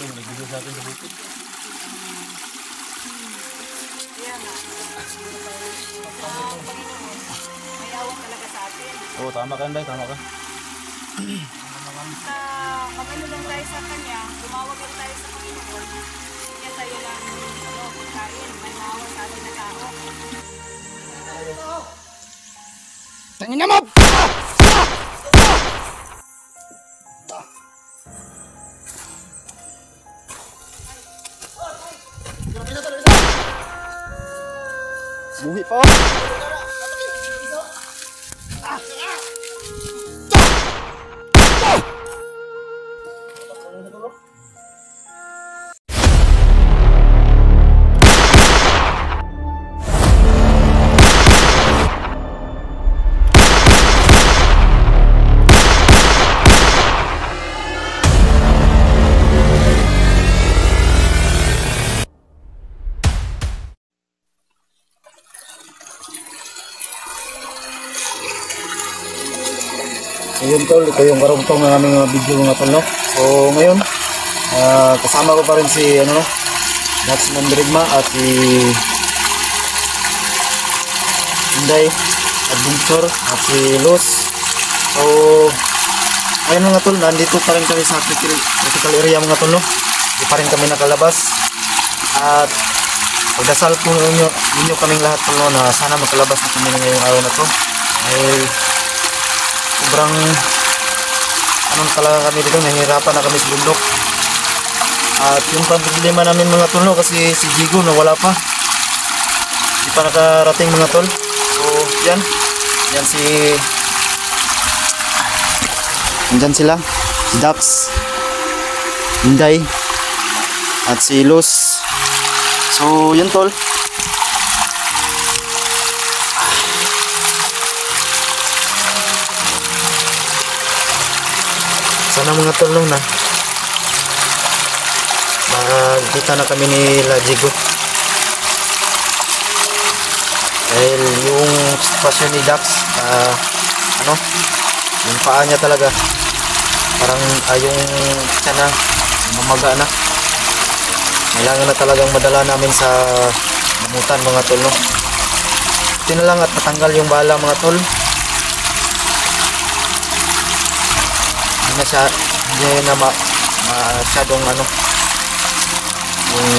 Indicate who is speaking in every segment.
Speaker 1: ito, nagbigay sa akin sa bukid.
Speaker 2: Kaya nga. May awan talaga sa atin.
Speaker 1: Oo, tama ka, Inday, tama ka.
Speaker 2: Kamano lang tayo sa kanya, tumawag lang tayo sa Panginoon, bigyan tayo ng pagkain, may maawa sa atin na tao.
Speaker 3: Tangina mo! Buhi pa. Ayun tol, ito yung karugtong ng aming mga video mga tol, no? So ngayon, kasama ko pa rin si Dax Mandirigma at si Inday Adventure at si Luz. So ayun mga tol, nandito pa rin kami sa critical area mga tol, no? Hindi pa rin kami nakalabas. At pagdasal po ninyo kaming lahat tol, no, na sana makalabas na kami ngayong araw na to. Ay sobrang talaga kami dito, nahihirapan na kami sa bundok. At yung problema namin mga tol, no, kasi si Jigo nawala pa, hindi pa nakarating mga tol. So yan andyan sila, si Dax, Inday at si Luz. So yan tol, sana mga tol na makikita na kami ni Jigo. Dahil yung sitwasyon ni Dax, yung paa niya talaga parang yung siya na mamaga na. Kailangan na talagang madala namin sa mamutan mga tol, no? Ito na lang at matanggal yung bala mga tol. Hindi na masyadong yung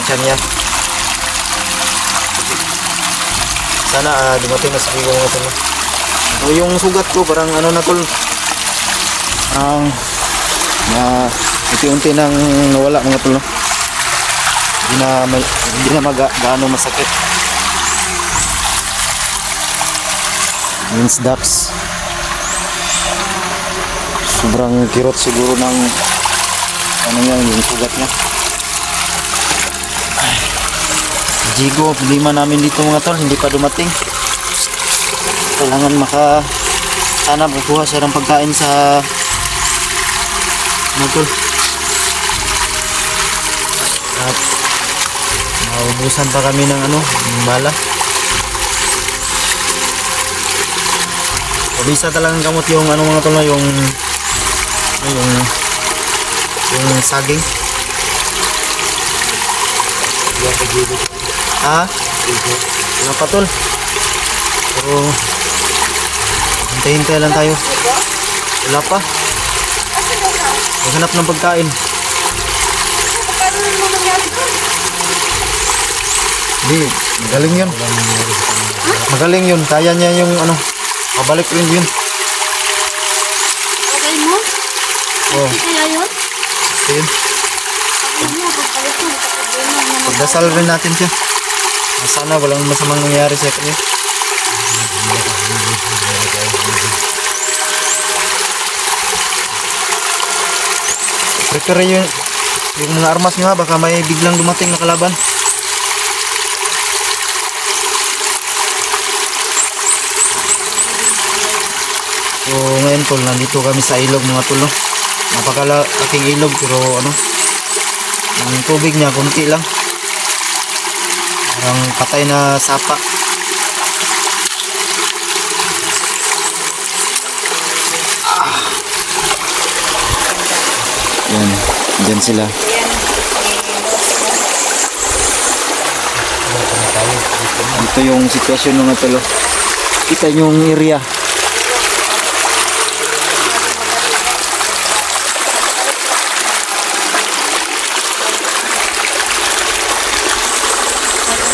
Speaker 3: tiyan niya. Sana dumating na sa bigo mga tol. So yung sugat ko parang na tol, unti-unti nang nawala mga tol, no? Hindi na gaano masakit. Means Dax, sobrang kirot siguro ng yung sugat niya. Jigo, problema namin dito mga tol, hindi pa dumating. Kailangan sana makuha siya ng pagkain sa mga tol. At maubusan pa kami ng ng bala. Pabisa talagang gamot yung mga tol, yung saging. Wala pa tol. Pero hintay-hintay lang tayo. Wala pa. Maghanap ng pagkain. Hindi, magaling yun. Magaling yun. Kaya niya yung mabalik rin yun.
Speaker 2: Okay mo?
Speaker 3: Oh.
Speaker 2: Kaya yun?
Speaker 3: Yun. Pagdasal rin natin siya. Sana walang masamang nangyari sa kanya. Prepare yung mga armas nyo, baka may biglang dumating na kalaban. So ngayon tol, nandito kami sa ilog mga tol, no? Napakalaking ilog pero ang tubig niya konti lang. Parang patay na sapa. Yan, dyan sila. Ito yung sitwasyon ng tol. Kita yung area.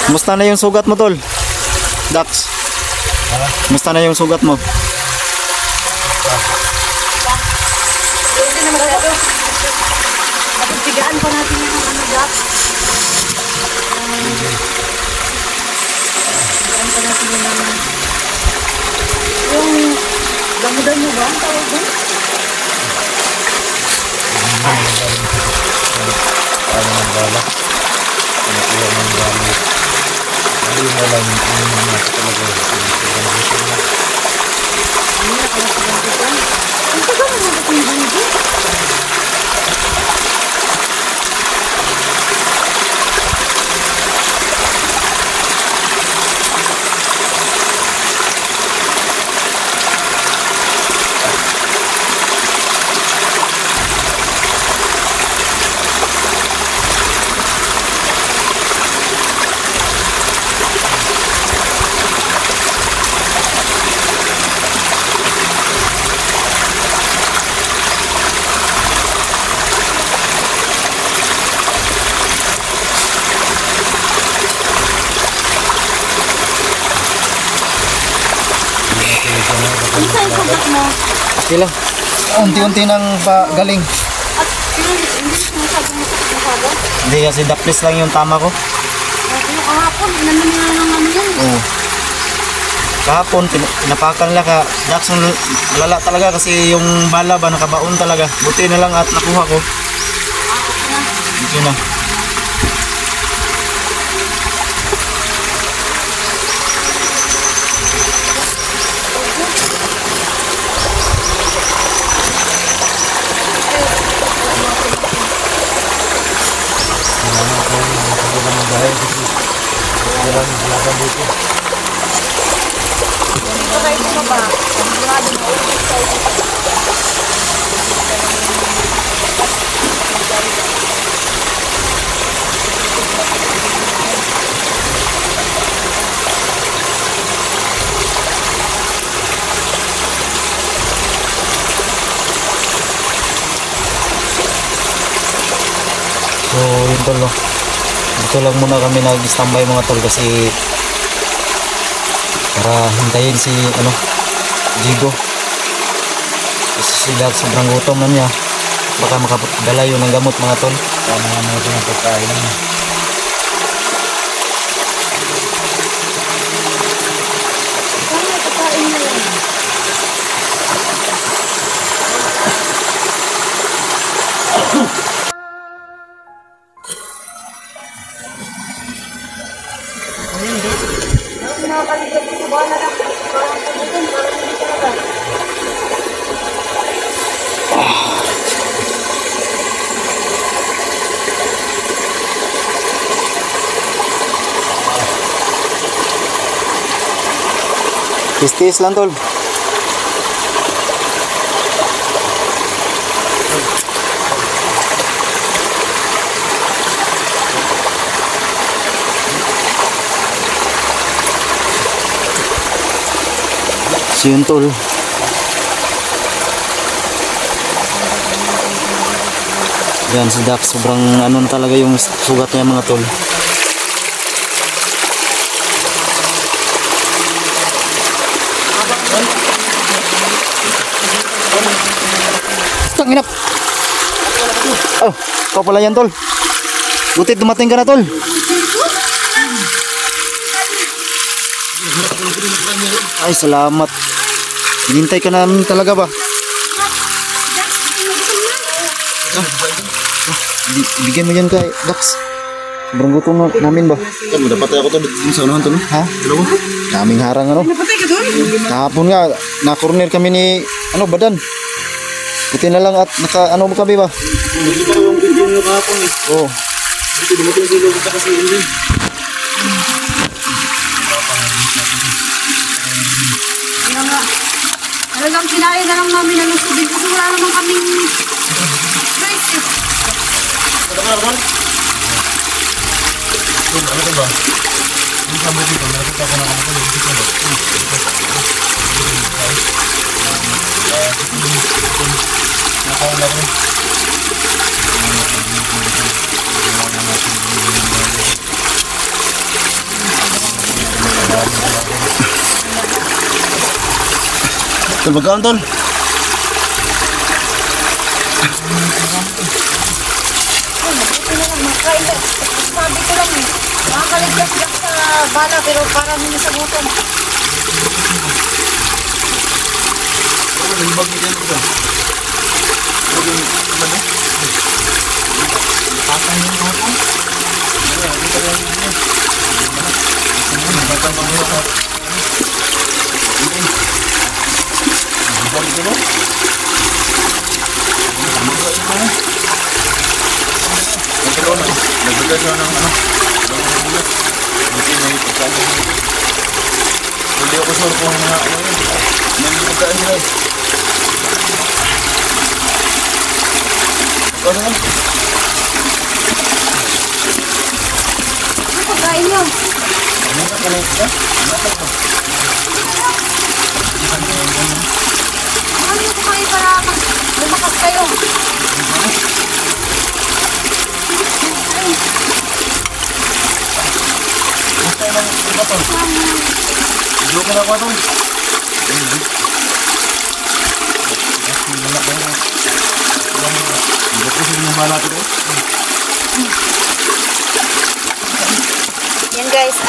Speaker 3: Kumusta na yung sugat mo, tol? Dax. Kumusta na yung sugat mo?
Speaker 2: Hindi na masyado. Pagtigaan pa natin yung ano, Jack. Tigaan pa natin yung damudan mo ba? Ang tawag ba?
Speaker 1: Ano ng bala? Pinakuha ng bala. Hindi mo lang yung mga talaga.
Speaker 2: Ano na kaya sa damudan? Ang tagal mo ba kung hindi? Ano sa yung sugat mo?
Speaker 3: Okay lang. Unti-unti nang galing.
Speaker 2: At hindi masyadong masyado?
Speaker 3: Hindi kasi daplis lang yung tama ko.
Speaker 2: Yung kahapon, inamin nga ng ano yan.
Speaker 3: Oo. Kahapon, pinapakan lang ka. Dax, malala talaga kasi yung bala ba nakabaon talaga. Buti na lang at nakuha ko. Okay na.
Speaker 2: Dito tayo sa baba. Sigurado mo.
Speaker 3: So, yun tol, no? Dito lang muna kami nag-standby mga tol kasi para hintayin si Jigo. Kasi sila sobrang gutom na niya. Baka makadala yun ng gamot mga tol.
Speaker 1: Tama nga natin ang pagkain.
Speaker 2: Ano pagkain na yan? Nakakalimutan ko ba na lang? Parang kagutom, parang hindi talaga.
Speaker 3: Tis-tis lang tol. So yun tol. Yan si Dax, sobrang ano na talaga yung sugat niya mga tol. Tanginap. Oh, ikaw pala yan tol. Butit dumating ka na tol. Ay, salamat. Hinintay ka namin talaga ba? Bigyan mo yan kay Dax. Sobrang gutom namin ba?
Speaker 1: Dapat ako to dito sa unahan to, no?
Speaker 3: Ha? Kaming harang ano?
Speaker 2: Napatay ka doon?
Speaker 3: Kahapon nga, na-corner kami ni Badan. Buti na lang at naka kami ba?
Speaker 1: Hindi pa yung video nyo kahapon eh.
Speaker 3: Oo.
Speaker 1: Hindi dumating sila kita kasi hindi.
Speaker 2: Kaya nga, talagang kinain na lang namin ng tubig kasi wala naman kaming rice eh.
Speaker 1: Ano ba? Yung sabi dito, nakita ko na ako ko dito na. Nakawala ko. Tol, magkaon tol?
Speaker 2: Makain lang. Sabi ko lang eh. Makakaligtas lang sa bala pero parang hindi sa gutom.
Speaker 1: Ang bagi dyan ito. Bagi ano? Patang yung hapon. Dito lang yun. Patang ang hapon. Bagi dito. Nagkaroon na. Nagbigas na ng ano. Hindi na ito. Hindi ako sure kung mga ano yun. Nagbigas nila eh. Ikaw naman.
Speaker 2: Ano pagkain nyo?
Speaker 1: Ano ka pala ito? Ano ka?
Speaker 2: Ano yung kumain para lumakas kayo?
Speaker 1: Gusto lang ito to. Video ka na ko ito. Hindi ko sila malapit eh.
Speaker 2: Yan guys,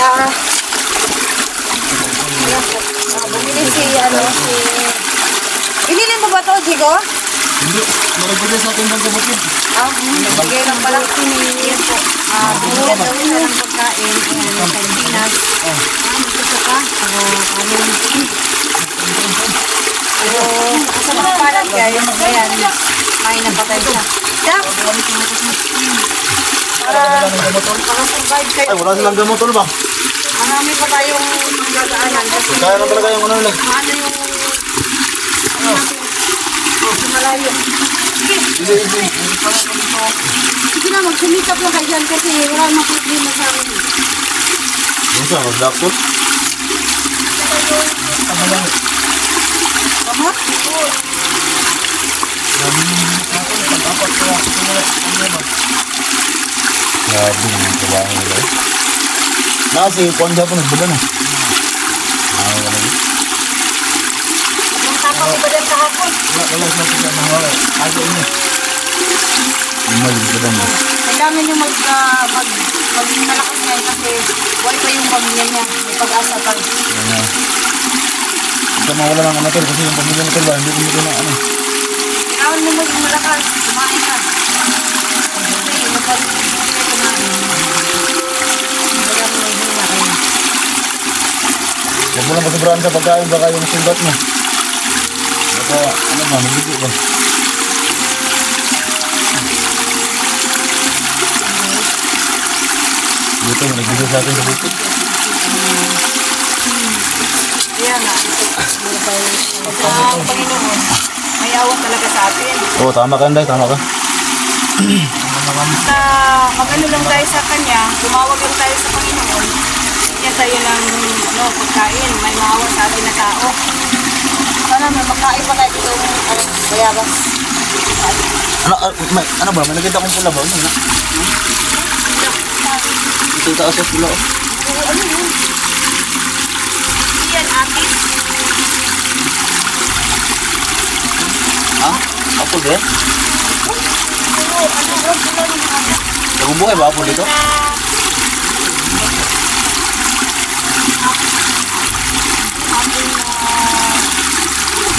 Speaker 2: bumili si Binili mo ba to, Jigo?
Speaker 1: Hindi. Nalagbigay sa akin ng kapatid.
Speaker 2: Bigay lang pala. Yan po. Binigyan daw siya ng pagkain. Ayan, sardinas. Magsusuka. Kanin. Pero, sa mga palat guys, ayan, kain na patay siya. Jack! Para survive kayo.
Speaker 1: Ay, wala silang gamot tol ba?
Speaker 2: Marami pa tayong magdadaanan. Kasi
Speaker 1: Kaya na talaga yung ano nila.
Speaker 2: ano yung malayo.
Speaker 1: Sige, sige.
Speaker 2: Sige na, magsumikap lang kayo dyan kasi wala namang problema sa akin.
Speaker 1: Ano siya? Mag-doctor?
Speaker 2: Tama?
Speaker 1: Grabe naman kailangan nila eh. Kasi kuwan dyan po nagbala na.
Speaker 2: Yung tapa ko ba dyan sa hapon?
Speaker 1: Wala sa sila na wala. Ako ini. Umalig ka lang.
Speaker 2: Kailangan nyo maging malakas ngayon kasi buhay pa yung pamilya niya. May pag-asa pa.
Speaker 1: Ito mawala ng anak kasi yung pamilya nito ba, hindi ko na ano.
Speaker 2: Kailangan mo maging malakas. Kumain ka. Kasi magpapalibig ka kumain. Kaya mo may hina kayo.
Speaker 1: Huwag mo lang pasobrahan sa pagkain, baka yung sugat mo. Baka ano ba, magbigay ba? Dito, nagbigay sa atin sa bukid.
Speaker 2: Kaya nga. Ang Panginoon, may awa talaga sa atin.
Speaker 1: Oo, tama ka, Anday, tama ka.
Speaker 2: Magano lang tayo sa Kanya, tumawag lang tayo sa Panginoon, bigyan tayo ng pagkain, may maawa sa atin na tao. Sana may makain pa tayo dito bayabas.
Speaker 1: Ano ba, may nakita kong pula ba? Ano na? Ito yung taas sa pula.
Speaker 2: Ano yun? Yan, atis.
Speaker 1: Ha? Apple ba?
Speaker 2: Oo, ano ba?
Speaker 1: Nagbubuhay ba apple dito?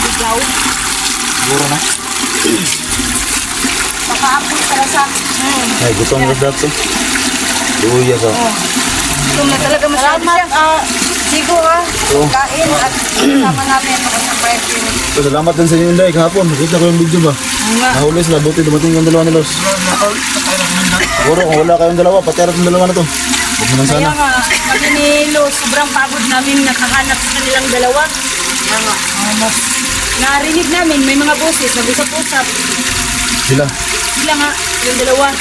Speaker 2: Biglaw.
Speaker 1: Siguro na.
Speaker 2: Papa-apple para sa...
Speaker 1: Ay, gusto ang ragdag to. Luya sa...
Speaker 2: Gutom na talaga masyado siya. Sigo ha, kain at sama namin sa birthday.
Speaker 1: So, salamat din sa inyo, Inday. Kahapon, nakita ko yung video ba? Nahuli sila, buti dumating yung dalawa ni Los. Siguro, kung wala kayong dalawa, patera yung dalawa na to. Huwag mo lang sana.
Speaker 2: Kaya nga, kami ni Lo, sobrang pagod namin nakahanap sa kanilang dalawa. Kaya nga, mas narinig namin, may mga boses, nag-usap-usap.
Speaker 1: Sila.
Speaker 2: Sila nga, yung dalawa.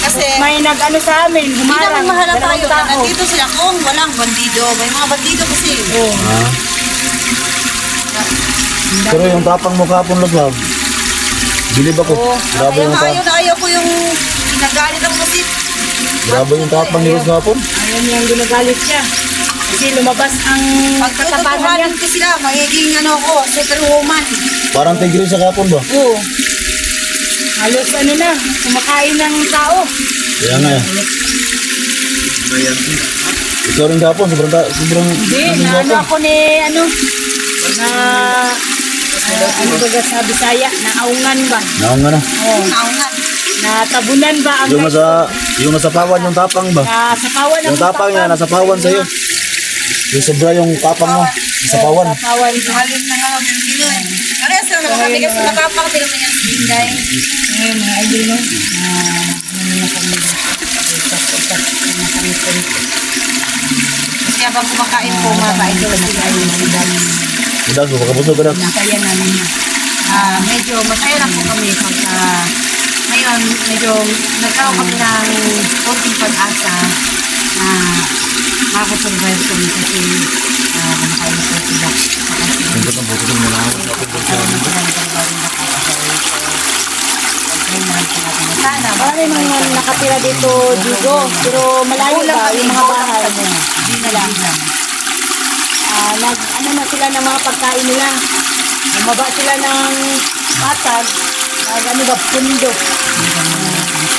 Speaker 2: Kasi
Speaker 4: May nag-ano sa amin,
Speaker 2: hindi
Speaker 4: humarang.
Speaker 2: naman mahalata
Speaker 4: dalawang
Speaker 2: yun.
Speaker 4: tao.
Speaker 2: Nandito sila kung walang bandido. May mga bandido kasi.
Speaker 4: Oo.
Speaker 1: Ah. Pero yung tapang mo kahapon, Love. Bilib ako. Grabe
Speaker 2: Kaya
Speaker 1: yung
Speaker 2: nga
Speaker 1: tapang.
Speaker 2: ayaw ko yung ginagalit ako kasi.
Speaker 1: Grabe yung tapang ni Rose kahapon.
Speaker 4: Ayun yung ginagalit siya. Kasi lumabas ang
Speaker 2: Pag
Speaker 4: katapangan niya.
Speaker 2: tututuhanin ko sila, magiging ano ko, superwoman.
Speaker 1: Parang tigre sa kahapon ba?
Speaker 4: Oo. Halos ano na, kumakain ng tao.
Speaker 1: Kaya nga eh. Ikaw rin kahapon, sobrang
Speaker 4: Hindi, na ano ako ni ano, na ano ba sa Bisaya, naungan ba?
Speaker 1: Naong nga na.
Speaker 4: Oo.
Speaker 2: Naungan.
Speaker 4: Natabunan ba ang
Speaker 1: Yung nasapawan yung tapang ba?
Speaker 4: nasapawan
Speaker 1: Yung tapang niya, nasapawan sa'yo. Yung sobra yung tapang mo, nasapawan.
Speaker 4: Nasapawan.
Speaker 2: Halin na nga ng kilo eh. Parehas lang naman kami kasi matapang din naman yan si Inday.
Speaker 4: Ngayon, mga idol, no?
Speaker 2: Kasi habang kumakain po mga ka-idol sila yung
Speaker 1: Udah, baka busog ka na.
Speaker 4: Kaya namin na.
Speaker 2: medyo masaya lang po kami pag ngayon medyo nagkaroon kami ng konting pag-asa na makasurvive kami kasi kumakain po sila.
Speaker 1: Ang ganda po ito muna ako.
Speaker 2: Sana
Speaker 4: Marami mga nakatira dito, Digo. Pero malayo ba yung mga bahay?
Speaker 2: Hindi na lang.
Speaker 4: Ano na sila ng mga pagkain nila. Bumaba sila ng patag. Ano ba, pundo.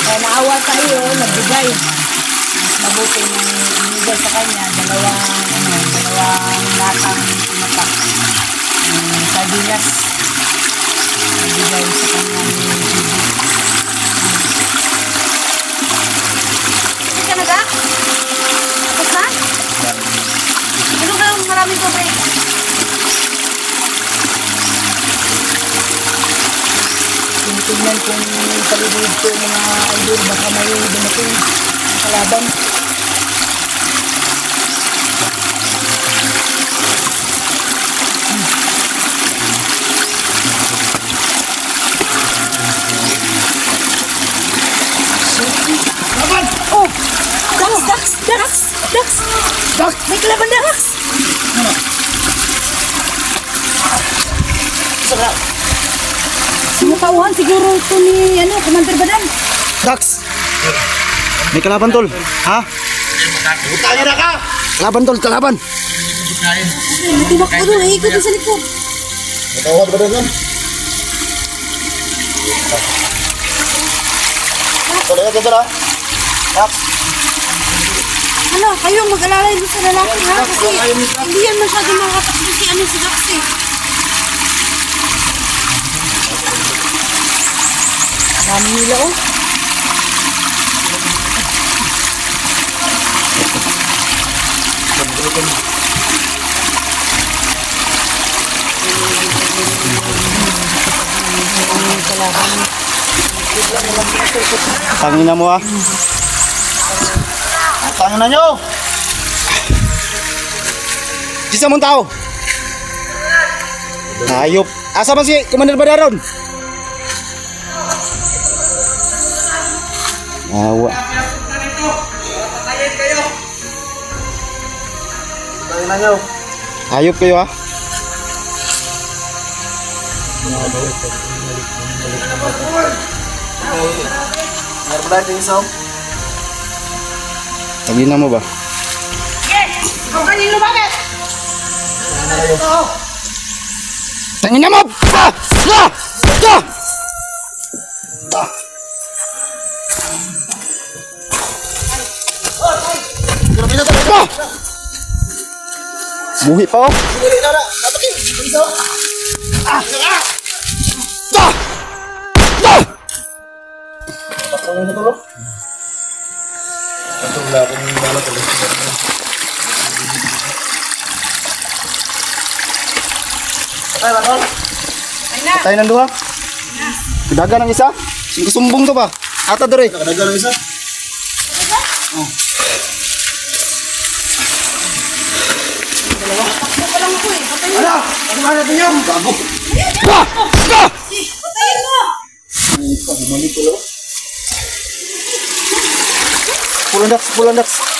Speaker 4: Kaya naawa sa iyo, nagbigay. Mas mabuti nang inigay sa kanya. Dalawang latang tumatak. Sardinas. Nagbigay sa kanya ni Gigi.
Speaker 2: Hindi ka naga? Tapos na? Ano ka lang maraming tubig?
Speaker 4: Tinitignan kung palibig ko mga idol, baka may dumating ang kalaban. Laban! Oh! Dax! May kalaban, Dax! Sumukauhan siguro ito ni Commander Badan.
Speaker 3: Dax! May kalaban, tol. Ha?
Speaker 1: Tayo na ka!
Speaker 3: Kalaban, tol. Kalaban.
Speaker 2: Matibak ko doon, ikot sa likod.
Speaker 1: Matawad ka doon. Talaga ito tala.
Speaker 2: Ano, kayo mag-alalay doon sa lalaki ha? Kasi hindi yan masyado makatakbo si Dax eh.
Speaker 4: Dami nila oh.
Speaker 3: Tangina mo, ha?
Speaker 1: Tangina nyo!
Speaker 3: Sisa mong tao. Hayop. Asa man si Commander Badaron? Awa.
Speaker 1: Tangina nyo!
Speaker 3: Hayop kayo, ha?
Speaker 1: Meron ba ito yung sound?
Speaker 3: Tangina mo ba?
Speaker 4: Ikaw kanino bakit?
Speaker 3: Tangina mo! Ah! Ah! Ah! Ah! Buhi pa, oh! Ah! Ah!
Speaker 1: Patungin ito, lo? Patungin natin yung balat ulit. Patay ba, tol?
Speaker 3: Patay ng duha. Daga ng isa. Sumbong to ba? Ata dere.
Speaker 1: Nakadaga ng isa? Ala! Ano ba natin yung bago?
Speaker 3: Ah! Ah!
Speaker 2: Patayin mo!
Speaker 1: Humalik ko, lo?
Speaker 3: Pulandax.